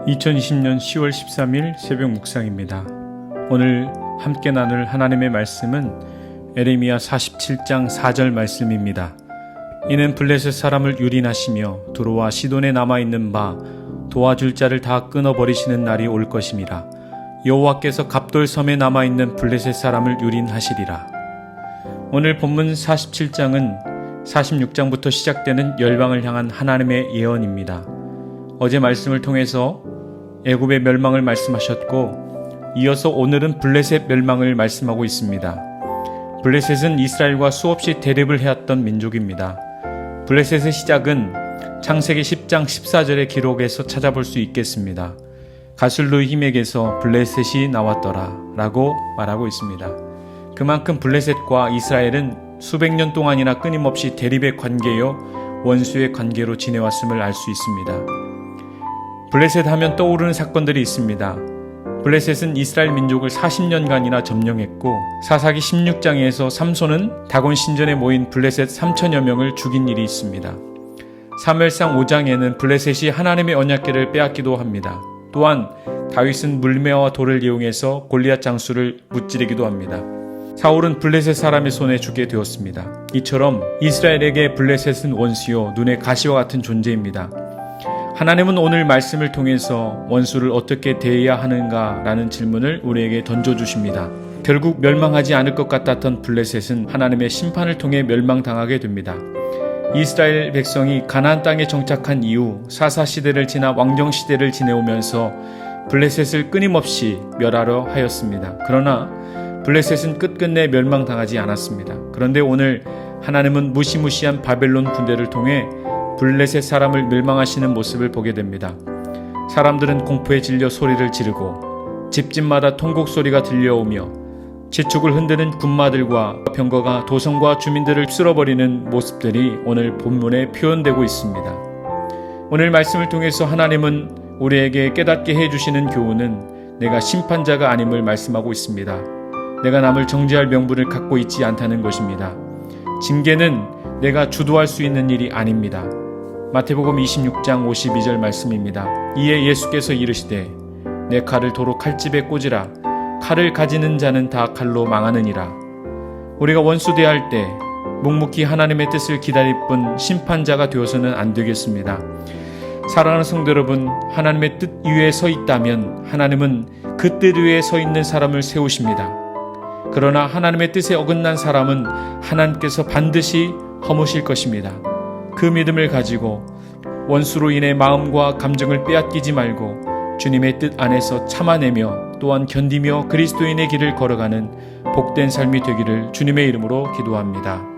2020년 10월 13일 새벽 묵상입니다. 오늘 함께 나눌 하나님의 말씀은 에레미야 47장 4절 말씀입니다. 이는 블레셋 사람을 유린하시며 두로와 시돈에 남아있는 바 도와줄 자를 다 끊어버리시는 날이 올 것임이라. 여호와께서 갑돌섬에 남아있는 블레셋 사람을 유린하시리라. 오늘 본문 47장은 46장부터 시작되는 열방을 향한 하나님의 예언입니다. 어제 말씀을 통해서 애굽의 멸망을 말씀하셨고, 이어서 오늘은 블레셋 멸망을 말씀하고 있습니다. 블레셋은 이스라엘과 수없이 대립을 해왔던 민족입니다. 블레셋의 시작은 창세기 10장 14절의 기록에서 찾아볼 수 있겠습니다. 가슬루힘에게서 블레셋이 나왔더라 라고 말하고 있습니다. 그만큼 블레셋과 이스라엘은 수백 년 동안이나 끊임없이 대립의 관계요 원수의 관계로 지내왔음을 알 수 있습니다. 블레셋 하면 떠오르는 사건들이 있습니다. 블레셋은 이스라엘 민족을 40년간이나 점령했고, 사사기 16장에서 삼손은 다곤 신전에 모인 블레셋 3천여 명을 죽인 일이 있습니다. 사무엘상 5장에는 블레셋이 하나님의 언약궤를 빼앗기도 합니다. 또한 다윗은 물매와 돌을 이용해서 골리앗 장수를 무찌르기도 합니다. 사울은 블레셋 사람의 손에 죽게 되었습니다. 이처럼 이스라엘에게 블레셋은 원수요 눈의 가시와 같은 존재입니다. 하나님은 오늘 말씀을 통해서 원수를 어떻게 대해야 하는가라는 질문을 우리에게 던져주십니다. 결국 멸망하지 않을 것 같았던 블레셋은 하나님의 심판을 통해 멸망당하게 됩니다. 이스라엘 백성이 가나안 땅에 정착한 이후 사사시대를 지나 왕정시대를 지내오면서 블레셋을 끊임없이 멸하려 하였습니다. 그러나 블레셋은 끝끝내 멸망당하지 않았습니다. 그런데 오늘 하나님은 무시무시한 바벨론 군대를 통해 블레셋 사람을 멸망하시는 모습을 보게 됩니다. 사람들은 공포에 질려 소리를 지르고 집집마다 통곡 소리가 들려오며 지축을 흔드는 군마들과 병거가 도성과 주민들을 쓸어버리는 모습들이 오늘 본문에 표현되고 있습니다. 오늘 말씀을 통해서 하나님은 우리에게 깨닫게 해주시는 교훈은 내가 심판자가 아님을 말씀하고 있습니다. 내가 남을 정죄할 명분을 갖고 있지 않다는 것입니다. 징계는 내가 주도할 수 있는 일이 아닙니다. 마태복음 26장 52절 말씀입니다. 이에 예수께서 이르시되 내 칼을 도로 칼집에 꽂으라. 칼을 가지는 자는 다 칼로 망하느니라. 우리가 원수 대할 때 묵묵히 하나님의 뜻을 기다릴 뿐 심판자가 되어서는 안 되겠습니다. 사랑하는 성도 여러분, 하나님의 뜻 위에 서 있다면 하나님은 그 뜻 위에 서 있는 사람을 세우십니다. 그러나 하나님의 뜻에 어긋난 사람은 하나님께서 반드시 허무실 것입니다. 그 믿음을 가지고 원수로 인해 마음과 감정을 빼앗기지 말고 주님의 뜻 안에서 참아내며 또한 견디며 그리스도인의 길을 걸어가는 복된 삶이 되기를 주님의 이름으로 기도합니다.